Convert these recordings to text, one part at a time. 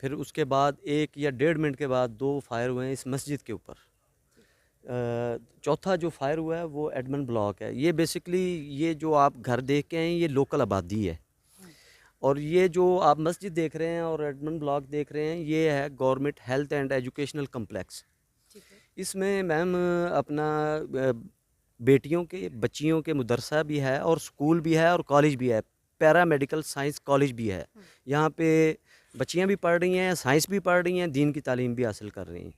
फिर उसके बाद 1 या 1.5 मिनट के बाद 2 फायर हुए हैं इस मस्जिद के ऊपर। चौथा जो फायर हुआ है वो एडमंड ब्लॉक है। ये बेसिकली ये जो आप घर देख के हैं ये लोकल आबादी है, और ये जो आप मस्जिद देख रहे हैं और एडमंड ब्लॉक देख रहे हैं ये है government health and educational complex. इसमें मैम अपना बेटियों के बच्चियों के मदरसा भी है और स्कूल भी है और कॉलेज भी है, पैरा मेडिकल साइंस कॉलेज भी है। यहाँ पे बच्चियाँ भी पढ़ रही हैं, साइंस भी पढ़ रही हैं, दीन की तालीम भी हासिल कर रही हैं।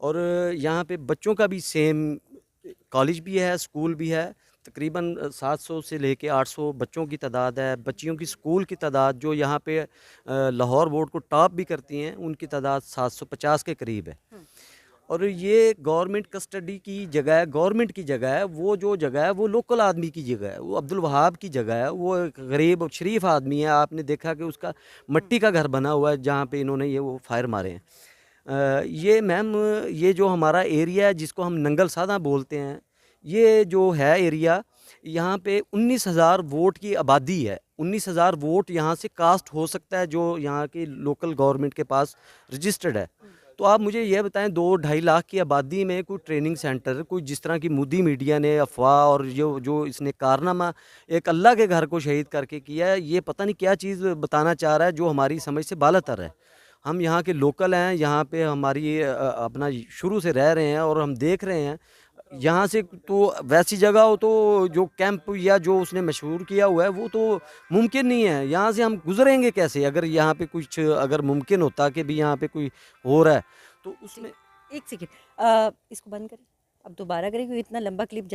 और यहाँ पे बच्चों का भी सेम कॉलेज भी है, स्कूल भी है। तकरीबन 700 से लेके 800 बच्चों की तादाद है। बच्चियों की स्कूल की तादाद जो यहाँ पे लाहौर बोर्ड को टॉप भी करती हैं उनकी तादाद 750 के करीब है। और ये गवर्नमेंट कस्टडी की जगह है, गवर्नमेंट की जगह है। वो जो जगह है वो लोकल आदमी की जगह है, वो अब्दुल वहाब की जगह है। वो एक गरीब और शरीफ आदमी है। आपने देखा कि उसका मिट्टी का घर बना हुआ है जहाँ पे इन्होंने ये वो फायर मारे हैं। ये मैम ये जो हमारा एरिया है जिसको हम नंगल सादा बोलते हैं, ये जो है एरिया, यहाँ पे 19,000 वोट की आबादी है। 19,000 वोट यहाँ से कास्ट हो सकता है जो यहाँ की लोकल गवर्नमेंट के पास रजिस्टर्ड है। तो आप मुझे ये बताएं 2-2.5 लाख की आबादी में कोई ट्रेनिंग सेंटर, कोई जिस तरह की मोदी मीडिया ने अफवाह और जो इसने कारनामा एक अल्लाह के घर को शहीद करके किया है, ये पता नहीं क्या चीज़ बताना चाह रहा है जो हमारी समझ से बालातर है। हम यहाँ के लोकल हैं, यहाँ पे हमारी अपना शुरू से रह रहे हैं और हम देख रहे हैं यहाँ से। तो वैसी जगह हो तो जो कैंप या जो उसने मशहूर किया हुआ है वो तो मुमकिन नहीं है। यहाँ से हम गुजरेंगे कैसे? अगर यहाँ पे कुछ अगर मुमकिन होता कि भी यहाँ पे कोई हो रहा है तो उसमें। एक सेकेंड, इसको बंद करें, अब दोबारा करें क्योंकि इतना लंबा क्लिप